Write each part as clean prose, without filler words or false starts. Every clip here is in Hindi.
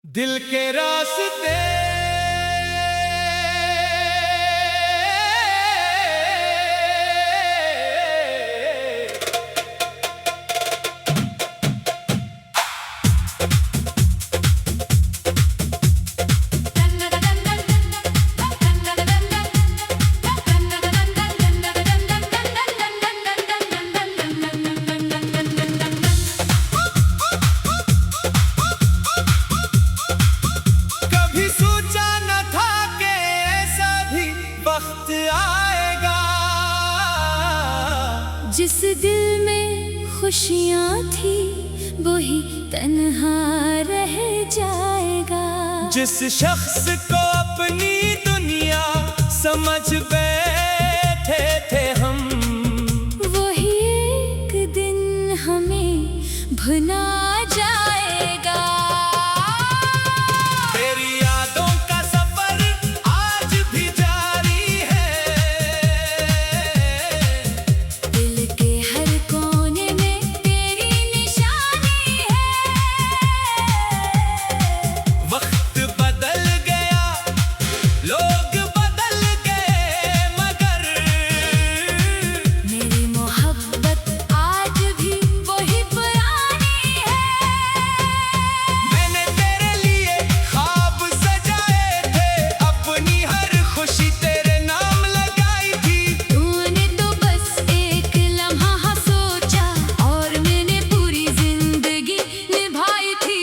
दिल के रास्ते आएगा। जिस दिल में खुशियाँ थी वही तन्हा रह जाएगा। जिस शख्स को अपनी दुनिया समझ बैठे थे हम, वही एक दिन हमें भुला जाएगा। तेरी यादों का सफर आज भी जारी है। दिल के हर कोने में तेरी निशानी है। वक्त बदल गया, लोग बदल गए, मगर मेरी मोहब्बत आज भी वही पुरानी है। मैंने तेरे लिए ख्वाब सजाए थे, अपनी हर खुशी तेरे नाम लगाई थी। तूने तो बस एक लम्हा सोचा और मैंने पूरी जिंदगी निभाई थी।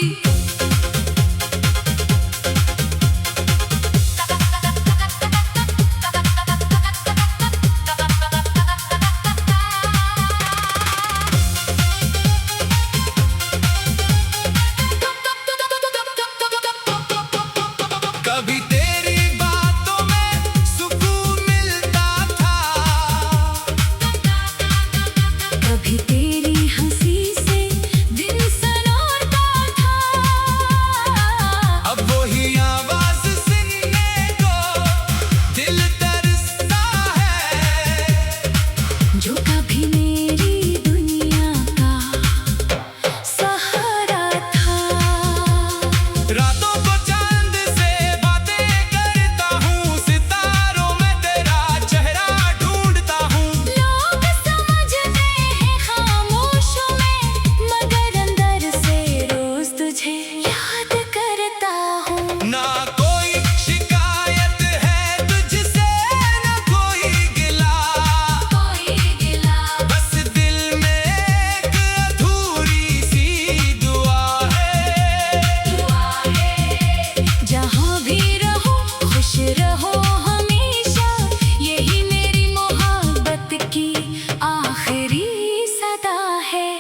कभी तेरी बातों में सुकून मिलता था, कभी तेरी हंसी से दिल सनोरता था। अब वही आवाज सुनने को दिल तरसता है। जो कभी मेरी दुनिया का सहारा था। रातों को चांद से बातें करता हूँ, सितारों में तेरा चेहरा ढूंढता हूँ। लोग समझते हैं खामोशों में, मगर अंदर से रोज तुझे याद करता हूँ। ना कोई शिकायत है तुझसे, ना कोई गिला, बस दिल में एक अधूरी सी दुआ है। जहाँ भी रहो खुश रहो हमेशा, यही मेरी मोहब्बत की आखिरी सदा है।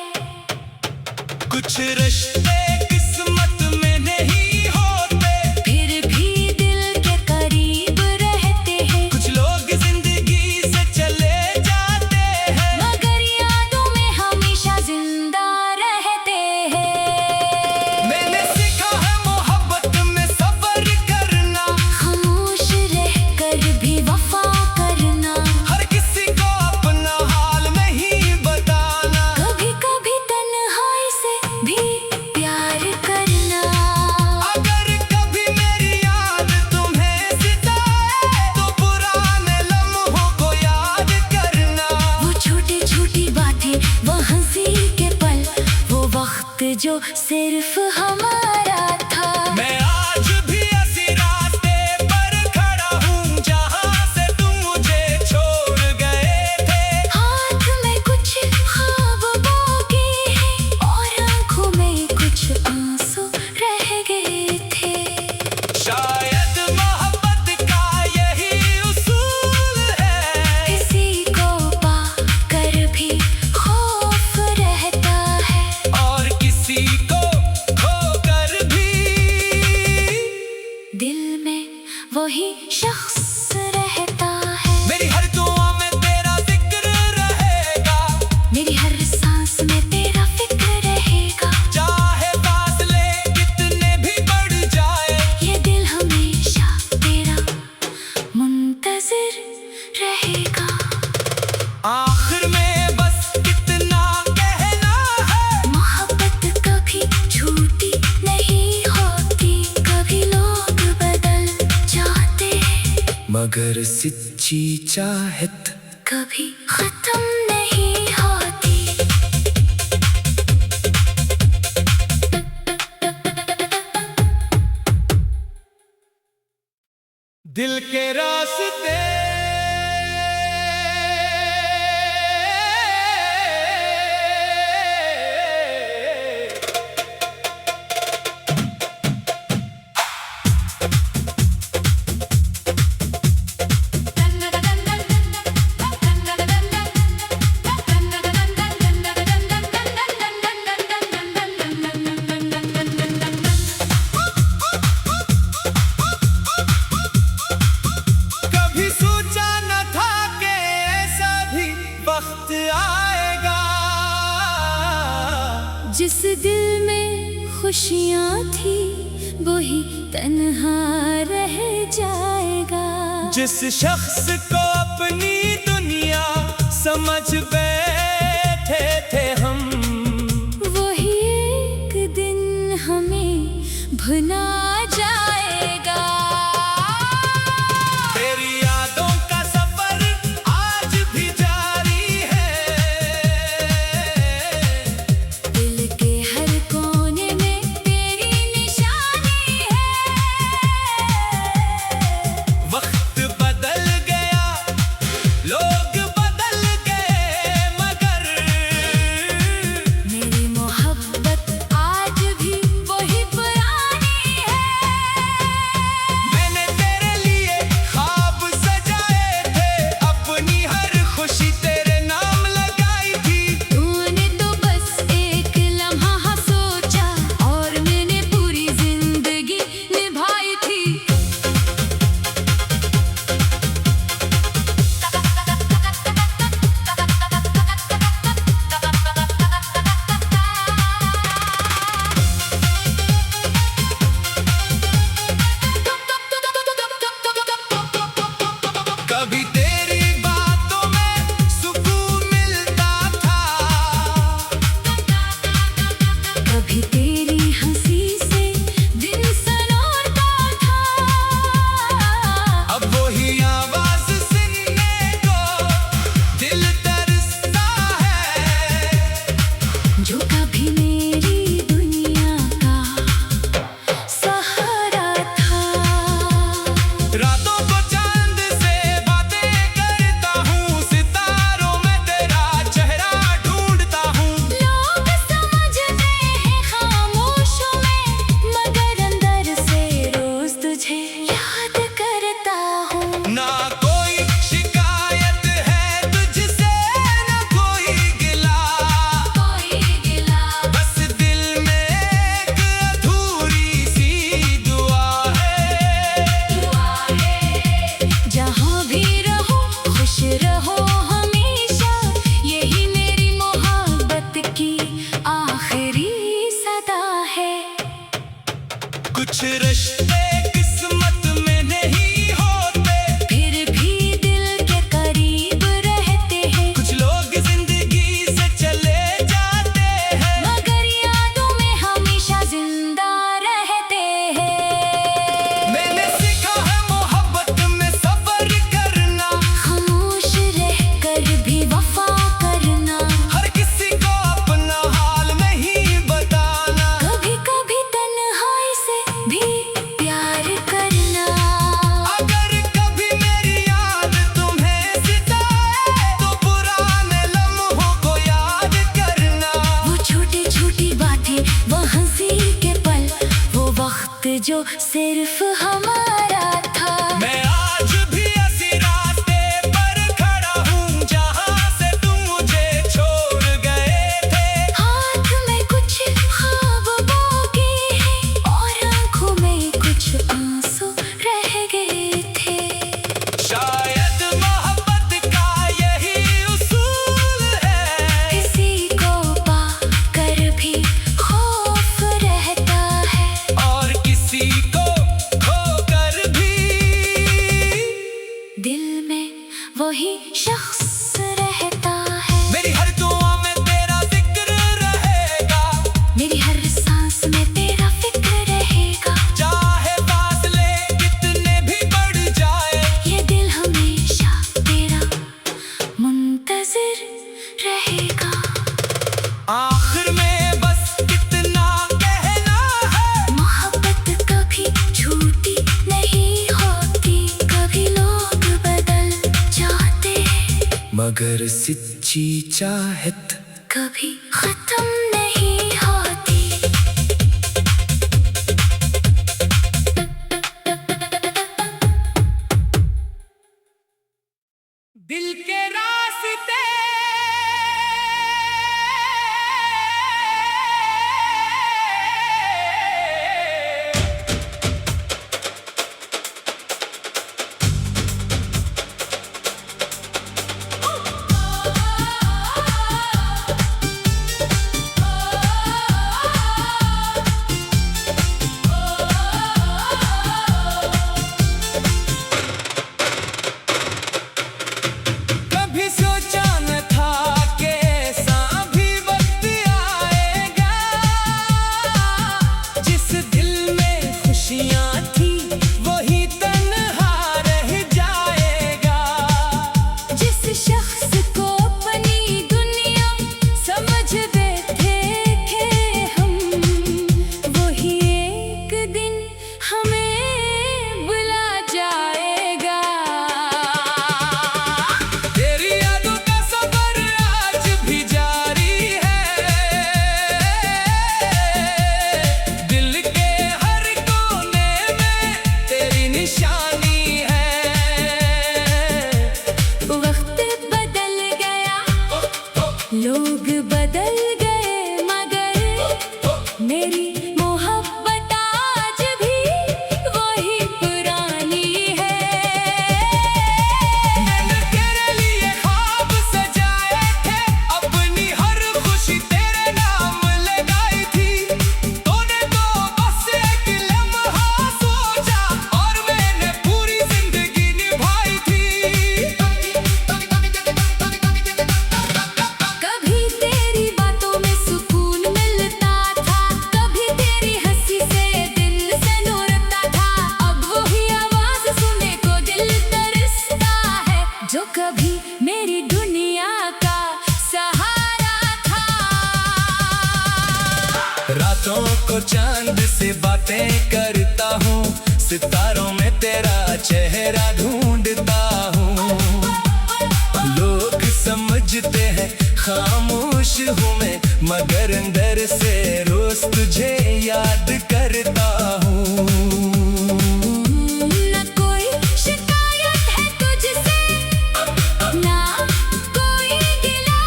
कुछ रिश्ते किस्मत में नहीं होते, फिर भी दिल के करीब रहते हैं। कुछ लोग जिंदगी से चले जाते हैं, मगर यादों में हमेशा जिंदा रहते हैं। मैंने सीखा है मोहब्बत में सब्र करना, खामोश रहकर भी वफा करना। हर किसी को अपना हाल नहीं बताना। कभी कभी तन्हाई से भी प्यार करना। अगर कभी मेरी याद तुम्हें सताए, तो पुराने लम्हों को याद करना। वो छोटी छोटी बातें, वो हंसी के पल, वो वक्त जो सिर्फ हमारा था। मैं आज भी इसी रास्ते पर खड़ा हूँ, जहाँ से तुम मुझे छोड़ गए थे। हाथ में कुछ ख्वाबों की है और आंखों में कुछ आंसू रह गए थे। शायद मोहब्बत का यही उसूल है, किसी को पाकर भी खौफ रहता है। और किसी को खो मगर सच्ची चाहत कभी खत्म नहीं होती। दिल के रास्ते आएगा। जिस दिल में खुशियाँ थी वही तन्हा रह जाएगा। जिस शख्स को अपनी दुनिया समझ बैठे थे हम, वही एक दिन हमें भुला जाएगा। तेरी यादों का सफर आज भी जारी है। दिल के हर कोने में तेरी निशानी है। वक्त बदल गया, लोग बदल गए, मगर मेरी मोहब्बत आज भी वही पुरानी है। मैंने तेरे लिए ख्वाब सजाए थे, अपनी हर खुशी तेरे नाम लगाई थी। तूने तो बस एक लम्हा सोचा और मैंने पूरी जिंदगी निभाई थी। कभी तेरी बातों में सुकून मिलता था, कभी तेरी हंसी से दिन सनोरता था। अब वही आवाज सुनने को दिल तरसता है। जो कभी मेरी दुनिया का सहारा था। रातों को चांद से बातें करता हूँ, सितारों में तेरा चेहरा ढूंढता हूँ। लोग समझते हैं खामोशों में, मगर अंदर से रोज तुझे याद करता हूँ। ना कोई शिकायत है तुझसे, ना कोई गिला, बस दिल में एक अधूरी सी दुआ है। जहाँ भी रहो खुश रहो हमेशा, यही मेरी मोहब्बत की आखिरी सदा है। कुछ रिश्ते किस्मत में नहीं होते, फिर भी दिल के करीब रहते हैं। कुछ लोग जिंदगी से चले जाते हैं, मगर यादों में हमेशा जिंदा रहते हैं। मैंने सीखा है मोहब्बत में सब्र करना, खामोश रहकर भी वफा करना। हर किसी को अपना हाल नहीं बताना। कभी कभी तन्हाई से भी प्यार करना। अगर कभी मेरी याद तुम्हें सताए, तो पुराने लम्हों को याद करना। वो छोटी छोटी बातें, वो हंसी के पल, वो वक्त जो सिर्फ हमारा था। मैं आज भी ऐसी रास्ते पर खड़ा हूँ, जहाँ से तुम मुझे छोड़ गए थे। हाथ में कुछ ख्वाबों के हैं और आंखों में कुछ आंसू रह गए थे। शायद मोहब्बत का यही उसूल है, किसी को पाकर भी खौफ रहता है। और किसी को खोकर मगर सच्ची चाहत कभी खत्म नहीं होती। दिल के रास्ते कभी सोचा न था कि ऐसा भी वक्त आएगा, जिस दिल में खुशियां थी वही तन्हा रह जाएगा। जिस शख्स को अपनी दुनिया समझते थे हम, वही एक दिन हमें बुला जाएगा। तेरी यादों का सफर आज भी जारी है, दिल के हर कोने में तेरी निशानी है। वक्त बदल गया, लोग बदल गए, मगर मेरी मोहब्बत आज भी वही पुरानी है। मैंने तेरे लिए ख्वाब सजाए थे, अपनी हर खुशी तेरे नाम लगाई थी। तूने तो बस एक लम्हा सोचा और मैंने पूरी जिंदगी निभाई थी। कभी तेरी बातों में सुकून मिलता था, कभी तेरी हंसी से दिल से नूरता था। अब वही आवाज सुनने को दिल तरसता है, जो कभी मेरी दुनिया का सहारा था। रातों को चांद से बातें करता हूँ, सितारों में तेरा चेहरा ढूंढता हूँ। लोग समझते हैं खामोश हूँ मैं, मगर अंदर से रोज तुझे याद करता हूँ। न कोई शिकायत है तुझसे, ना कोई गिला,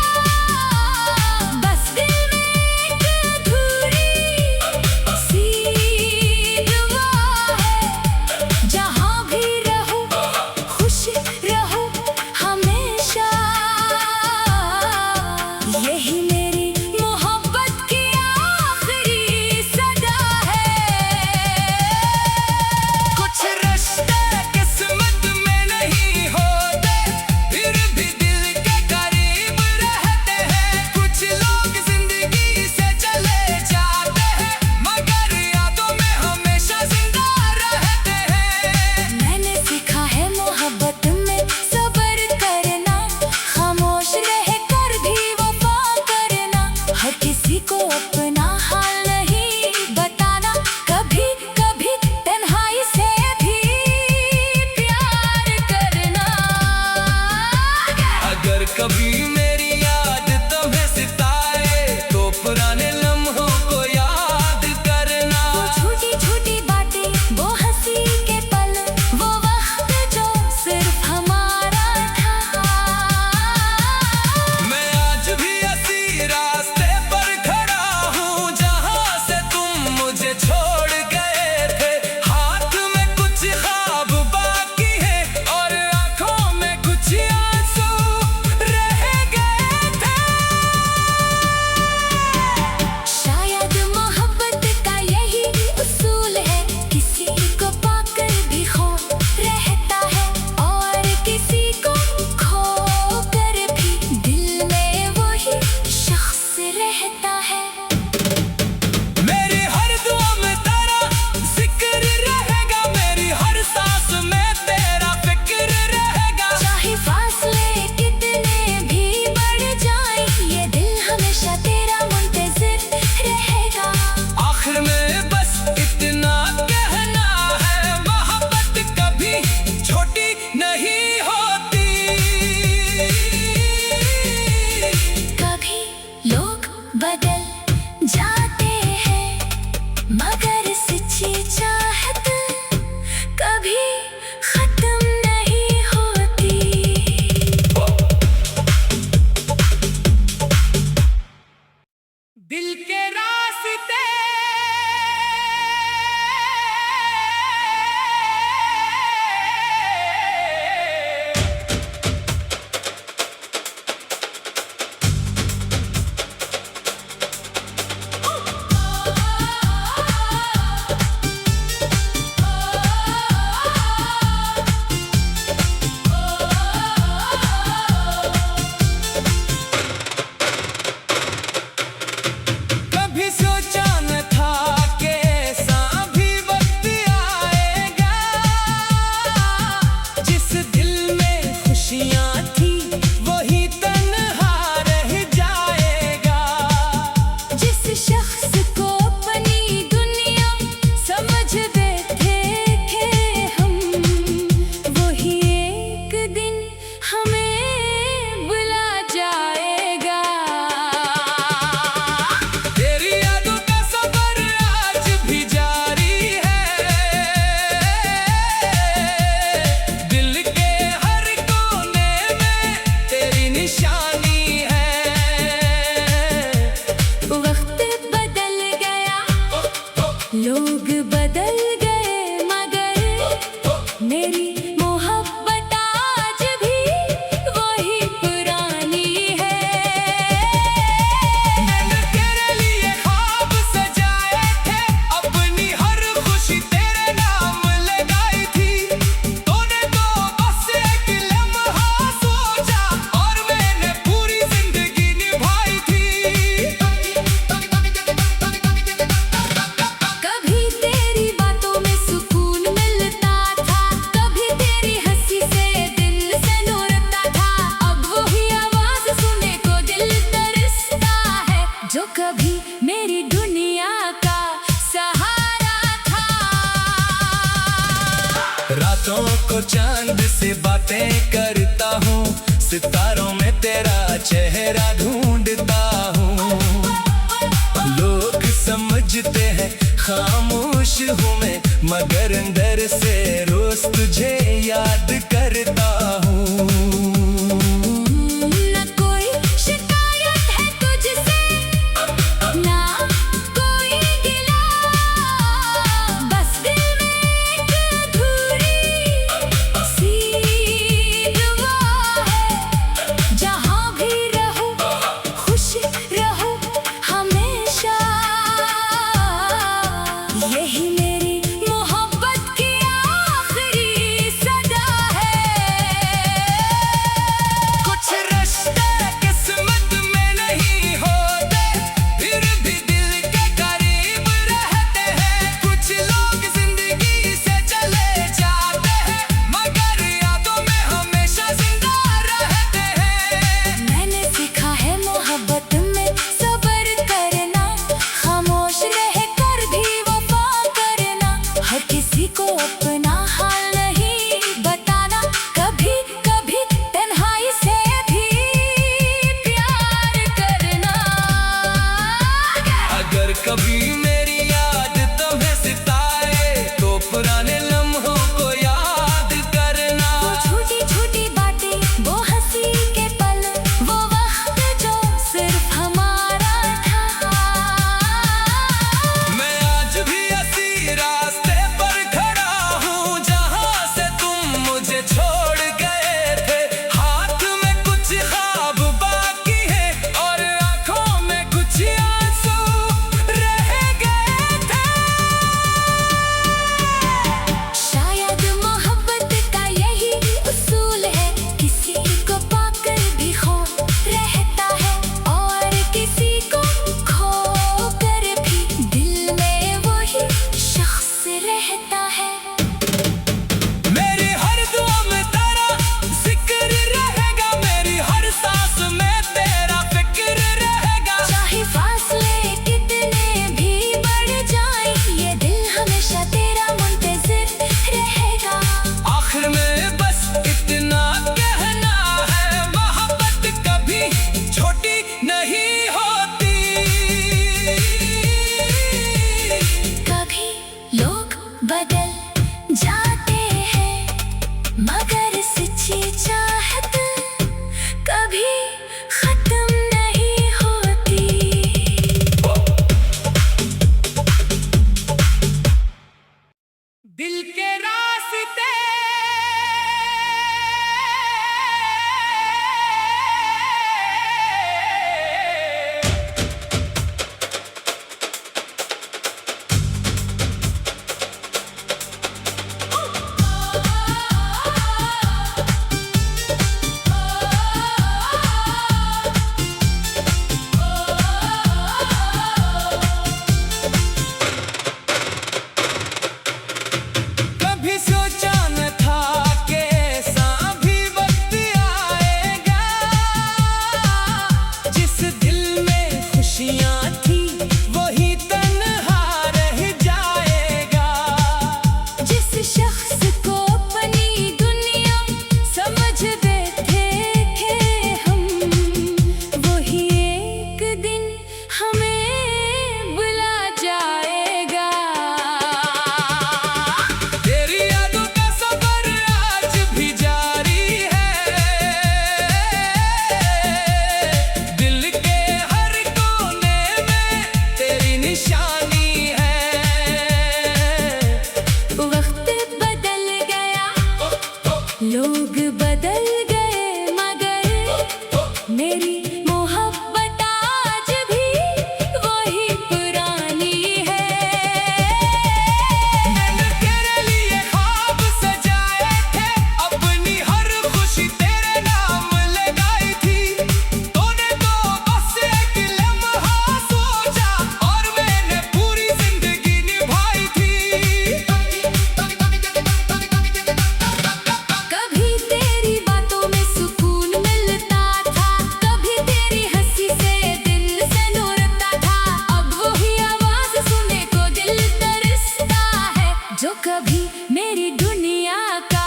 बस दिल में एक अधूरी सी दुआ है। जहाँ भी रहूं खुश रहूं हमेशा, यही मेरी मोहब्बत की आखिरी सदा है। रातों को चांद से बातें करता हूँ, सितारों में तेरा चेहरा ढूंढता हूँ। लोग समझते हैं खामोश हूँ मैं, मगर अंदर से रोज तुझे याद करता हूँ। न कोई शिकायत है तुझसे, ना कोई गिला, बस दिल में एक अधूरी सी दुआ है। जहाँ भी रहूं खुश रहूं हमेशा, यही मेरी मोहब्बत की आखिरी सदा है। कुछ रिश्ते किस्मत में नहीं होते, फिर भी दिल के करीब रहते हैं। कुछ लोग जिंदगी से चले जाते हैं, मगर यादों में हमेशा जिंदा रहते हैं। मैंने सीखा है मोहब्बत में सब्र करना, खामोश रहकर भी वफा करना। हर किसी को अपना हाल नहीं बताना, कभी कभी तन्हाई से भी प्यार करना। अगर कभी मेरी याद तुम्हें सिताए, तो पुराने लम्हों को याद करना। वो छोटी छोटी बातें, वो हंसी के पल, वो वक्त जो सिर्फ हमारा था। मैं आज भी इसी रास्ते पर खड़ा हूँ, जहाँ से तुम मुझे छोड़ गए थे। हाथ में कुछ ख्वाब बाकी है, और आंखों में कुछ आंसू रह गए थे। शायद मोहब्बत का यही उसूल है, किसी को पाकर भी खौफ रहता है, और किसी को खोकर भी दिल में वही शख्स रहता है। मेरी हर दुआ में तेरा जिक्र रहेगा, मेरी हर सांस में तेरा फिक्र रहेगा। चाहे फासले कितने भी बढ़ जाए, ये दिल हमेशा तेरा मुंतज़िर रहेगा। आखिर में बस इतना कहना है, मोहब्बत कभी छोटी नहीं होती। कभी लोग बदल जाते हैं, मगर सच्ची चाहत कभी खत्म नहीं होती। दिल के रास्ते कभी सोचा न था कि ऐसा भी वक्त आएगा, जिस दिल में खुशियाँ थी वही तन्हा रह जाएगा। जिस शख्स को अपनी दुनिया समझते थे हम, वही एक दिन हमें बुला जाएगा। तेरी यादों का सफर आज भी जारी है, दिल के हर कोने में तेरी निशानी है। वक्त बदल गया, लोग बदल गए, मगर मेरी मोहब्बत आज भी वही पुरानी है। मैंने तेरे लिए ख्वाब सजाए थे, अपनी हर खुशी तेरे नाम लगाई थी। तूने तो बस एक लम्हा सोचा, और मैंने पूरी जिंदगी निभाई थी। कभी तेरी बातों में सुकून मिलता था, कभी तेरी हंसी से दिल से नूरता था। अब वही आवाज सुनने को दिल तरसता है, जो कभी मेरी दुनिया का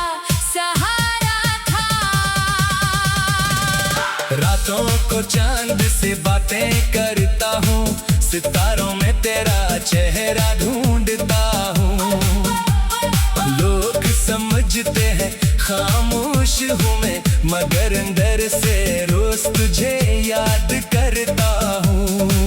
से बातें करता हूँ, सितारों में तेरा चेहरा ढूंढता हूँ। लोग समझते हैं खामोश हूँ मैं, मगर अंदर से रोज तुझे याद करता हूँ।